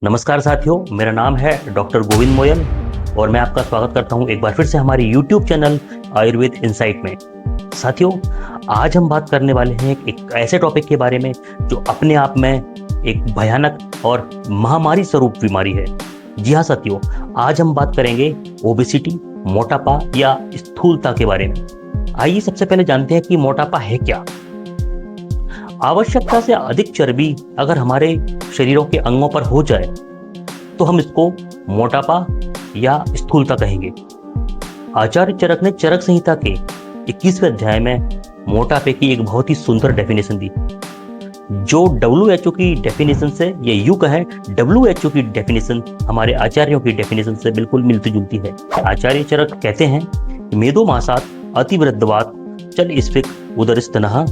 नमस्कार साथियों, मेरा नाम है डॉक्टर गोविंद मोयल और मैं आपका स्वागत करता हूं एक बार फिर से हमारे YouTube चैनल आयुर्वेद इंसाइट में। साथियों, आज हम बात करने वाले हैं एक ऐसे टॉपिक के बारे में जो अपने आप में एक भयानक और महामारी स्वरूप बीमारी है। जी हाँ साथियों, आज हम बात करेंगे ओबेसिटी, मोटापा या स्थूलता के बारे में। आइए सबसे पहले जानते हैं कि मोटापा है क्या। आवश्यकता से अधिक चर्बी अगर हमारे शरीरों के अंगों पर हो जाए तो हम इसको मोटापा या स्थूलता कहेंगे। आचार्य चरक ने चरक संहिता के 21वें अध्याय में मोटापे की एक बहुत ही सुंदर डेफिनेशन दी, जो WHO की डेफिनेशन से, ये यूं कहें WHO की डेफिनेशन हमारे आचार्यों की डेफिनेशन से बिल्कुल मिलती जुलती है। आचार्य चरक कहते हैं, मेदो मासात अतिवृद्धवात चल स्फिक उदरस्तनः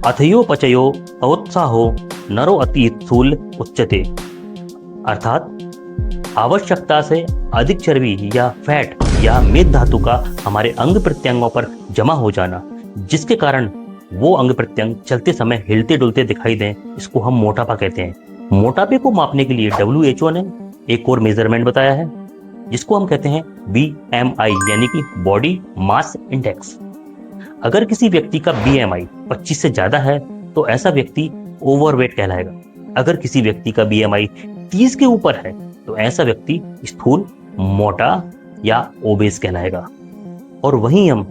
अथयो पचयो अवोत्साहो नरो अति स्थूल उच्चते। अर्थात आवश्यकता से अधिक चर्बी या फैट या मेद धातु का हमारे अंग प्रत्यंगों पर जमा हो जाना, जिसके कारण वो अंग प्रत्यंग चलते समय हिलते डुलते दिखाई दें, इसको हम मोटापा कहते हैं। मोटापे को मापने के लिए WHO ने एक और मेजरमेंट बताया है, जिसको हम कहते हैं BMI यानी कि बॉडी मास इंडेक्स। अगर किसी व्यक्ति का BMI 25 से ज्यादा है तो ऐसा व्यक्ति ओवरवेट कहलाएगा। अगर किसी व्यक्ति का BMI 30 के ऊपर है तो ऐसा व्यक्ति स्थूल, मोटा या ओबेस कहलाएगा। और वहीं हम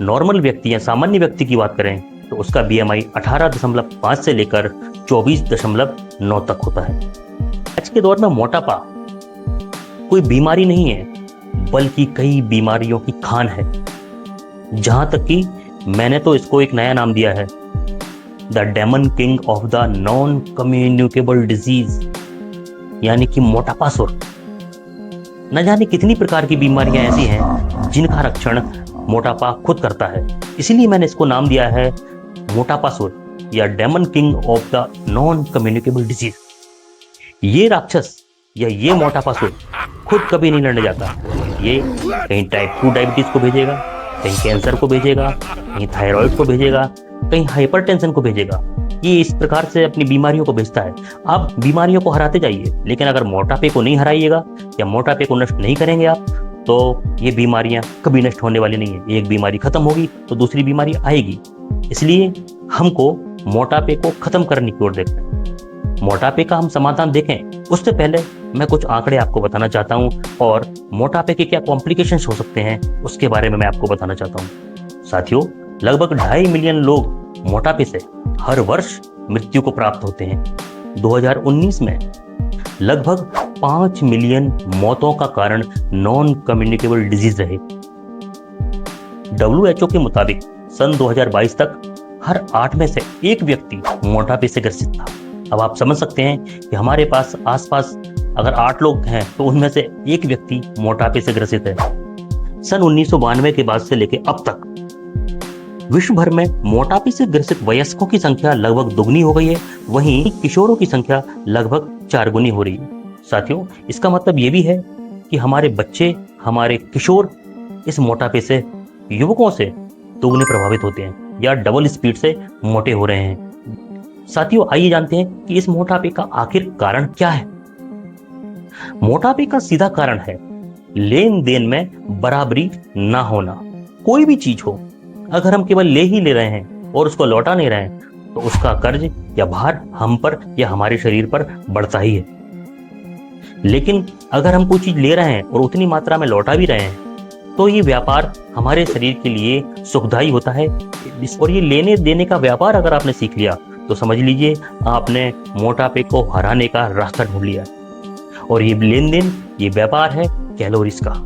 नॉर्मल व्यक्ति या सामान्य व्यक्ति की बात करें तो उसका BMI 18.5 से लेकर 24.9 तक होता है। आज के दौर में मोटापा कोई बीमारी नहीं है, बल्कि कई बीमारियों की खान है। जहां तक कि मैंने तो इसको एक नया नाम दिया है, the demon king of the non communicable disease, यानी कि मोटापासुर। न जाने कितनी प्रकार की बीमारियां ऐसी हैं जिनका रक्षण मोटापा खुद करता है, इसीलिए मैंने इसको नाम दिया है मोटापासुर या daemon king of the non communicable disease. ये राक्षस या ये मोटापासुर खुद कभी नहीं लड़ने जाता। ये कहीं टाइप 2 डायबिटीज को भेजेगा, कहीं कैंसर को भेजेगा, कहीं थायराइड को भेजेगा, कहीं हाइपरटेंशन को भेजेगा। ये इस प्रकार से अपनी बीमारियों को भेजता है। आप बीमारियों को हराते जाइए, लेकिन अगर मोटापे को नहीं हराइएगा या मोटापे को नष्ट नहीं करेंगे आप, तो ये बीमारियां कभी नष्ट होने वाली नहीं है। एक बीमारी खत्म होगी तो दूसरी बीमारी आएगी। इसलिए हमको मोटापे को खत्म करने की ओर देखना है। मोटापे का हम समाधान देखें उससे पहले मैं कुछ आंकड़े आपको बताना चाहता हूं और मोटापे के क्या कॉम्प्लिकेशंस हो सकते हैं उसके बारे में मैं आपको बताना चाहता हूं। साथियों, लगभग 2.5 मिलियन लोग मोटापे से हर वर्ष मृत्यु को प्राप्त होते हैं। 2019 में लगभग 5 मिलियन मौतों का कारण नॉन कम्युनिकेबल डिजीज रहे। WHO के मुताबिक सन 2022 तक हर 8 में से एक व्यक्ति मोटापे से ग्रसित था। अब आप समझ सकते हैं कि हमारे पास आसपास अगर 8 लोग हैं तो उनमें से एक व्यक्ति मोटापे से ग्रसित है। सन 1992 के बाद से लेकर अब तक विश्व भर में मोटापे से ग्रसित वयस्कों की संख्या लगभग दुगनी हो गई है, वहीं किशोरों की संख्या लगभग 4 गुनी हो रही है। साथियों, इसका मतलब ये भी है कि हमारे बच्चे, हमारे किशोर इस मोटापे से, युवकों से दुगने प्रभावित होते हैं या डबल स्पीड से मोटे हो रहे हैं। साथियों, आइए जानते हैं कि इस मोटापे का आखिर कारण क्या है। मोटापे का सीधा कारण है लेन देन में बराबरी ना होना। कोई भी चीज हो, अगर हम केवल ले ही ले रहे हैं और उसको लौटा नहीं रहे हैं तो उसका कर्ज या भार हम पर या हमारे शरीर पर बढ़ता ही है। लेकिन अगर हम कोई चीज ले रहे हैं और उतनी मात्रा में लौटा भी रहे हैं तो ये व्यापार हमारे शरीर के लिए सुखदायी होता है। और ये लेने देने का व्यापार अगर आपने सीख लिया तो समझ लीजिए आपने मोटापे को हराने का रास्ता ढूंढ लिया। और ये लेन देन, ये व्यापार है कैलोरीज का।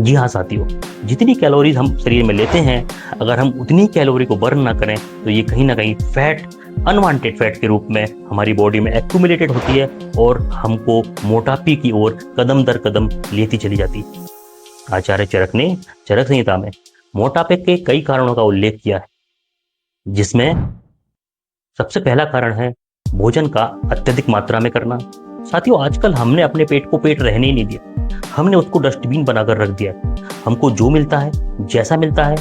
जी हाँ साथियों, जितनी कैलोरीज हम शरीर में लेते हैं, अगर हम उतनी कैलोरी को बर्न ना करें तो ये कहीं ना कहीं फैट, अनवांटेड फैट के रूप में हमारी बॉडी में एक्यूमुलेटेड होती है और हमको मोटापे की ओर कदम दर कदम लेती चली जाती है। आचार्य चरक ने चरक संहिता में मोटापे के कई कारणों का उल्लेख किया है, जिसमें सबसे पहला कारण है भोजन का अत्यधिक मात्रा में करना। साथियों, आजकल हमने अपने पेट को पेट रहने ही नहीं दिया, हमने उसको डस्टबिन बनाकर रख दिया। हमको जो मिलता है, जैसा मिलता है,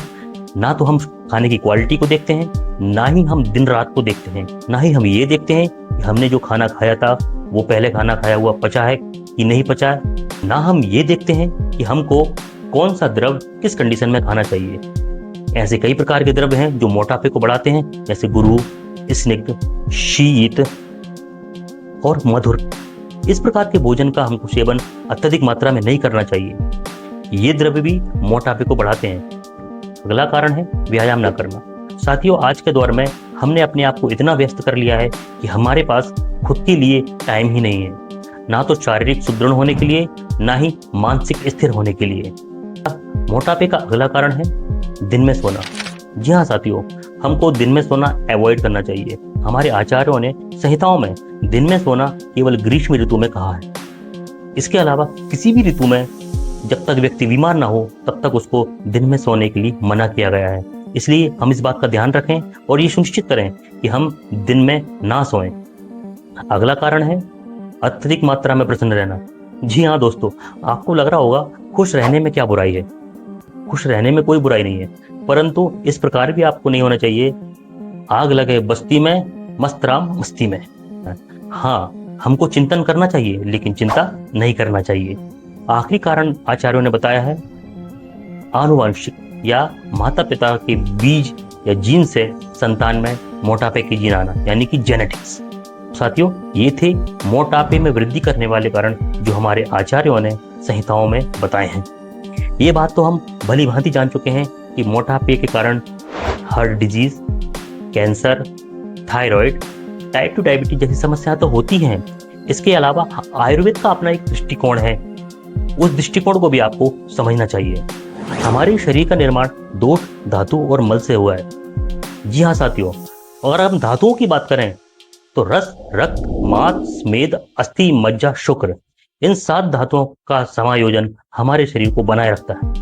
ना तो हम खाने की क्वालिटी को देखते हैं, ना ही हम दिन रात को देखते हैं, ना ही हम ये देखते हैं कि हमने जो खाना खाया था वो पहले खाना खाया हुआ पचा है कि नहीं पचा है, ना हम ये देखते हैं कि हमको कौन सा द्रव किस कंडीशन में खाना चाहिए। ऐसे कई प्रकार के द्रव्य हैं जो मोटापे को बढ़ाते हैं, जैसे गुरु, स्निग्ध, शीत और मधुर। इस प्रकार के भोजन का हमको सेवन अत्यधिक मात्रा में नहीं करना चाहिए। ये द्रव्य भी मोटापे को बढ़ाते हैं। अगला कारण है व्यायाम ना करना। साथियों, आज के दौर में हमने अपने आप को इतना व्यस्त कर लिया है कि हमारे पास खुद के लिए टाइम ही नहीं है, ना तो शारीरिक सुदृढ़ होने के लिए, ना ही मानसिक स्थिर होने के लिए। मोटापे का अगला कारण है दिन में सोना। जी हाँ साथियों, हमको दिन में सोना अवॉइड करना चाहिए। हमारे आचार्यों ने संहिताओं में दिन में सोना केवल ग्रीष्म ऋतु में कहा है। इसके अलावा किसी भी ऋतु में जब तक व्यक्ति बीमार ना हो तब तक उसको दिन में सोने के लिए मना किया गया है। इसलिए हम इस बात का ध्यान रखें और ये सुनिश्चित करें कि हम दिन में ना सोएं। अगला कारण है अत्यधिक मात्रा में प्रसन्न रहना। जी हाँ दोस्तों, आपको लग रहा होगा खुश रहने में क्या बुराई है। खुश रहने में कोई बुराई नहीं है, परंतु इस प्रकार भी आपको नहीं होना चाहिए आग लगे बस्ती में मस्त राम मस्ती में। हाँ, हमको चिंतन करना चाहिए लेकिन चिंता नहीं करना चाहिए। आखिरी कारण आचार्यों ने बताया है आनुवंशिक या माता पिता के बीज या जीन से संतान में मोटापे की जीन आना, यानी कि जेनेटिक्स। साथियों, ये थे मोटापे में वृद्धि करने वाले कारण जो हमारे आचार्यों ने संहिताओं में बताए हैं। ये बात तो हम भली भांति जान चुके हैं कि मोटापे के कारण heart disease, cancer, thyroid, type 2 diabetes जैसी समस्या तो होती हैं। इसके अलावा आयुर्वेद का अपना एक दृष्टिकोण है, उस दृष्टिकोण को भी आपको समझना चाहिए। हमारे शरीर का निर्माण दोष, धातु और मल से हुआ है। जी हाँ साथियों, अगर हम धातुओं की बात करें तो रस, रक्त, मांस, मेद, अस्थि, मज्जा, शुक्र, इन 7 धातुओं का समायोजन हमारे शरीर को बनाए रखता है।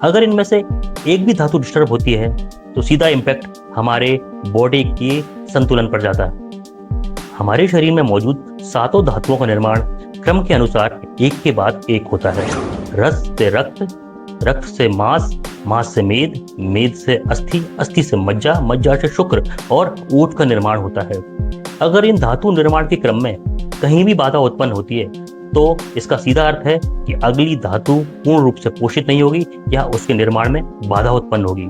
अगर इनमें से एक भी धातु डिस्टर्ब होती है तो सीधा इम्पैक्ट हमारे बॉडी के संतुलन पर जाता है। हमारे शरीर में मौजूद 7 धातुओं का निर्माण क्रम के अनुसार एक के बाद एक होता है। रस से रक्त, रक्त से मांस, मांस से मेद, मेद से अस्थि, अस्थि से मज्जा, मज्जा से शुक्र और ऊत का निर्माण होता है। अगर इन धातु निर्माण के क्रम में कहीं भी बाधा उत्पन्न होती है तो इसका सीधा अर्थ है कि अगली धातु पूर्ण रूप से पोषित नहीं होगी या उसके निर्माण में बाधा उत्पन्न होगी।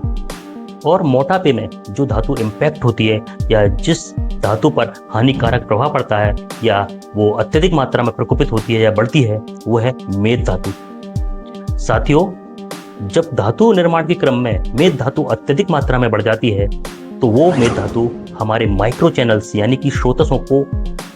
और मोटापे में जो धातु इम्पैक्ट होती है या जिस धातु पर हानिकारक प्रभाव पड़ता है या वो अत्यधिक मात्रा में प्रकोपित होती है या बढ़ती है, वो है मेद धातु। साथियों, जब धातु निर्माण के क्रम में मेद धातु अत्यधिक मात्रा में बढ़ जाती है तो वो मेद धातु हमारे माइक्रो चैनल्स यानी कि स्रोतसों को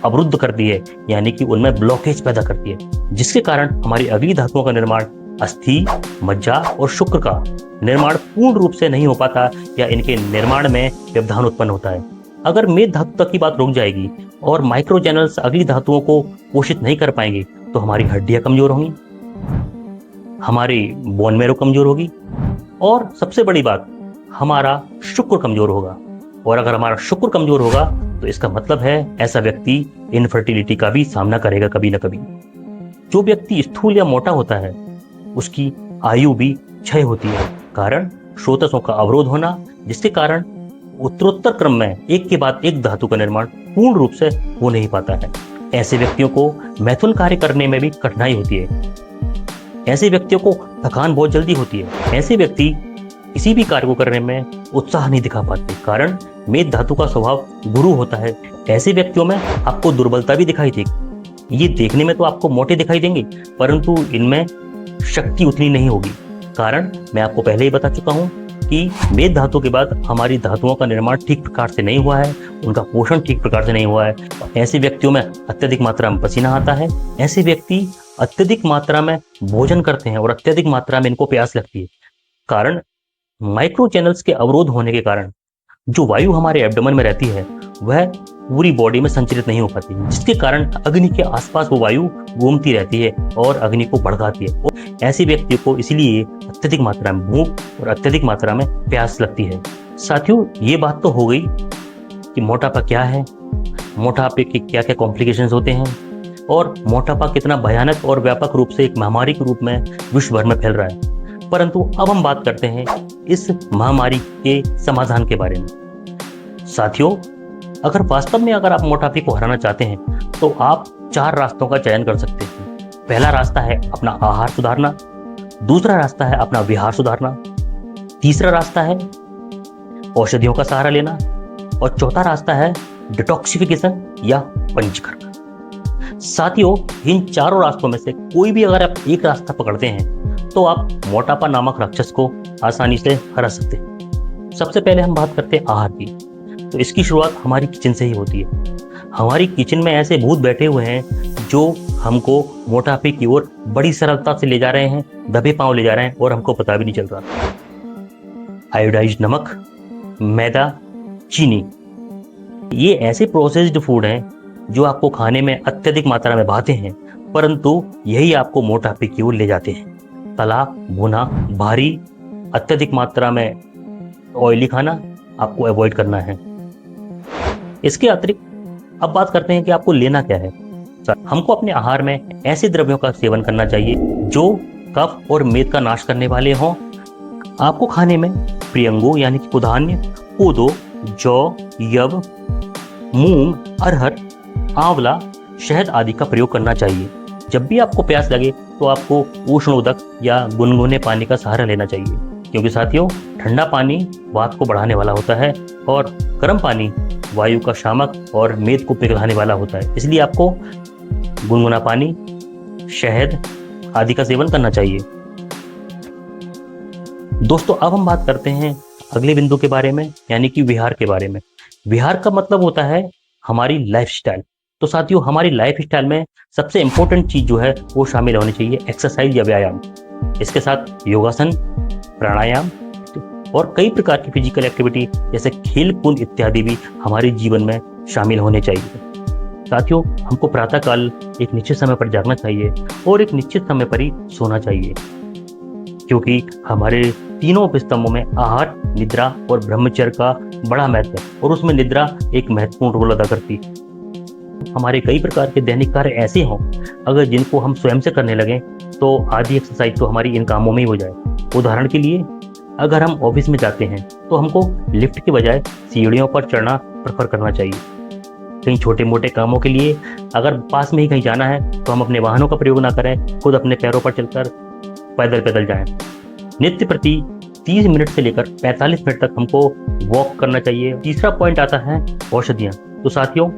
अवरुद्ध करती है, यानी कि उनमें ब्लॉकेज पैदा करती है, जिसके कारण हमारी अगली धातुओं का निर्माण अस्थि, मज्जा और शुक्र का निर्माण पूर्ण रूप से नहीं हो पाता या इनके निर्माण में व्यवधान उत्पन्न होता है। अगर मेद धातु तक की बात रुक जाएगी और माइक्रो चैनल्स अगली धातुओं को पोषित नहीं कर पाएंगे तो हमारी हड्डियां कमजोर होंगी, हमारी बोन मैरो कमजोर होगी और सबसे बड़ी बात, हमारा शुक्र कमजोर होगा। और अगर हमारा शुक्र कमजोर होगा तो इसका मतलब है ऐसा व्यक्ति इनफर्टिलिटी का भी सामना करेगा कभी ना कभी। जो व्यक्ति स्थूल या मोटा होता है उसकी आयु भी क्षय होती है, कारण स्रोतसों का अवरोध होना, जिसके कारण उत्तरोत्तर क्रम में एक के बाद एक धातु का निर्माण पूर्ण रूप से हो नहीं पाता है। ऐसे व्यक्तियों को मैथुन कार्य करने में भी कठिनाई होती है। ऐसे व्यक्तियों को थकान बहुत जल्दी होती है। ऐसे व्यक्ति किसी भी कार्य को करने में उत्साह नहीं दिखा पाते, कारण मेद धातु का स्वभाव गुरु होता है। ऐसे व्यक्तियों में आपको दुर्बलता भी दिखाई देगी। ये देखने में तो आपको मोटे दिखाई देंगे परंतु इनमें शक्ति उतनी नहीं होगी, कारण मैं आपको पहले ही बता चुका हूं कि मेद धातु के बाद हमारी धातुओं का निर्माण ठीक प्रकार से नहीं हुआ है, उनका पोषण ठीक प्रकार से नहीं हुआ है। ऐसे व्यक्तियों में अत्यधिक मात्रा में पसीना आता है। ऐसे व्यक्ति अत्यधिक मात्रा में भोजन करते हैं और अत्यधिक मात्रा में इनको प्यास लगती है, कारण माइक्रो चैनल्स के अवरोध होने के कारण जो वायु हमारे एब्डोमेन में रहती है वह पूरी बॉडी में संचरित नहीं हो पाती, जिसके कारण अग्नि के आसपास वो वायु घूमती रहती है और अग्नि को भड़काती है। और ऐसे व्यक्तियों को इसलिए अत्यधिक मात्रा में भूख और अत्यधिक मात्रा में प्यास लगती है। साथियों, ये बात तो हो गई कि मोटापा क्या है, मोटापे के क्या क्या कॉम्प्लिकेशंस होते हैं और मोटापा कितना भयानक और व्यापक रूप से एक महामारी के रूप में विश्व भर में फैल रहा है। परंतु अब हम बात करते हैं इस महामारी के समाधान के बारे में। साथियों, अगर वास्तव में अगर आप मोटापे को हराना चाहते हैं तो आप 4 रास्तों का चयन कर सकते हैं। पहला रास्ता है अपना आहार सुधारना, दूसरा रास्ता है अपना विहार सुधारना, तीसरा रास्ता है औषधियों का सहारा लेना और चौथा रास्ता है डिटॉक्सिफिकेशन या पंचकर्म। साथियों, इन चारों रास्तों में से कोई भी अगर आप एक रास्ता पकड़ते हैं तो आप मोटापा नामक राक्षस को आसानी से हरा सकते हैं। सबसे पहले हम बात करते हैं आहार की। तो इसकी शुरुआत हमारी किचन से ही होती है। हमारी किचन में ऐसे भूत बैठे हुए हैं जो हमको मोटापे की ओर बड़ी सरलता से ले जा रहे हैं, दबे पांव ले जा रहे हैं और हमको पता भी नहीं चल रहा। आयोडाइज्ड नमक, मैदा, चीनी, ये ऐसे प्रोसेस्ड फूड हैं जो आपको खाने में अत्यधिक मात्रा में भाते हैं, परंतु यही आपको मोटापे की ओर ले जाते हैं। तला भुना, भारी, अत्यधिक मात्रा में ऑयली खाना आपको अवॉइड करना है। इसके अतिरिक्त अब बात करते हैं कि आपको लेना क्या है। हमको अपने आहार में ऐसे द्रव्यों का सेवन करना चाहिए जो कफ और मेद का नाश करने वाले हों। आपको खाने में प्रियंगो यानी कि कुधान्य, कोदो, जौ, यव, मूंग, अरहर, आंवला, शहद आदि का प्रयोग करना चाहिए। जब भी आपको प्यास लगे तो आपको उष्णोदक या गुनगुने पानी का सहारा लेना चाहिए, क्योंकि साथियों ठंडा पानी वात को बढ़ाने वाला होता है और गर्म पानी वायु का शामक और मेद को पिघलाने वाला होता है। इसलिए आपको गुनगुना पानी, शहद आदि का सेवन करना चाहिए। दोस्तों, अब हम बात करते हैं अगले बिंदु के बारे में, यानी कि विहार के बारे में। विहार का मतलब होता है हमारी लाइफस्टाइल। तो साथियों, हमारी लाइफस्टाइल में सबसे इंपॉर्टेंट चीज जो है वो शामिल होनी चाहिए एक्सरसाइज या व्यायाम। इसके साथ योगासन, प्राणायाम और कई प्रकार की फिजिकल एक्टिविटी जैसे खेल कूद इत्यादि भी हमारे जीवन में शामिल होने चाहिए। साथियों, हमको प्रातःकाल एक निश्चित समय पर जागना चाहिए और एक निश्चित समय पर ही सोना चाहिए, क्योंकि हमारे तीनों स्तंभों में आहार, निद्रा और ब्रह्मचर्य का बड़ा महत्व है और उसमें निद्रा एक महत्वपूर्ण रोल अदा करती है। हमारे कई प्रकार के दैनिक कार्य ऐसे हों अगर जिनको हम स्वयं से करने लगें तो आधी एक्सरसाइज तो हमारी इन कामों में ही हो जाए। उदाहरण के लिए, अगर हम ऑफिस में जाते हैं तो हमको लिफ्ट के बजाय सीढ़ियों पर चढ़ना प्रेफर करना चाहिए। कहीं छोटे मोटे कामों के लिए अगर पास में ही कहीं जाना है तो हम अपने वाहनों का प्रयोग ना करें, खुद अपने पैरों पर चलकर पैदल पैदल जाएं। नित्य प्रति 30 मिनट से लेकर 45 मिनट तक हमको वॉक करना चाहिए। तीसरा पॉइंट आता है औषधियाँ। तो साथियों,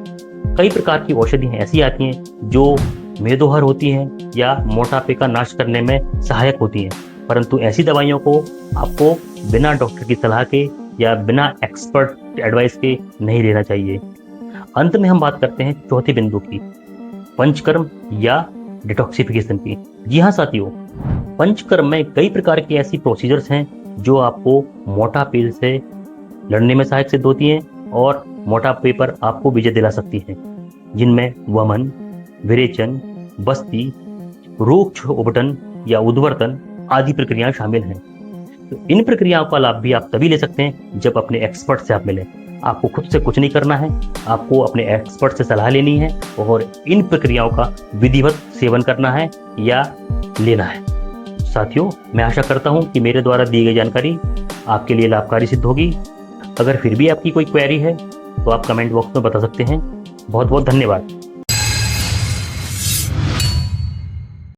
कई प्रकार की औषधियाँ ऐसी आती हैं जो मेदोहर होती हैं या मोटापे का नाश करने में सहायक होती हैं, परंतु ऐसी दवाइयों को आपको बिना डॉक्टर की सलाह के या बिना एक्सपर्ट एडवाइस के नहीं लेना चाहिए। अंत में हम बात करते हैं चौथे बिंदु की, पंचकर्म या डिटॉक्सिफिकेशन की। जी हाँ साथियों, पंचकर्म में कई प्रकार की ऐसी प्रोसीजर्स हैं जो आपको मोटापे से लड़ने में सहायक सिद्ध होती हैं और मोटापे पर आपको विजय दिला सकती हैं, जिनमें वमन, विरेचन, बस्ती, रोग उबटन या उद्वर्तन आदि प्रक्रियाएं शामिल हैं। तो इन प्रक्रियाओं का लाभ भी आप तभी ले सकते हैं जब अपने एक्सपर्ट से आप मिलें। आपको खुद से कुछ नहीं करना है, आपको अपने एक्सपर्ट से सलाह लेनी है और इन प्रक्रियाओं का विधिवत सेवन करना है या लेना है। साथियों, मैं आशा करता हूं कि मेरे द्वारा दी गई जानकारी आपके लिए लाभकारी सिद्ध होगी। अगर फिर भी आपकी कोई क्वेरी है तो आप कमेंट बॉक्स में बता सकते हैं। बहुत बहुत धन्यवाद।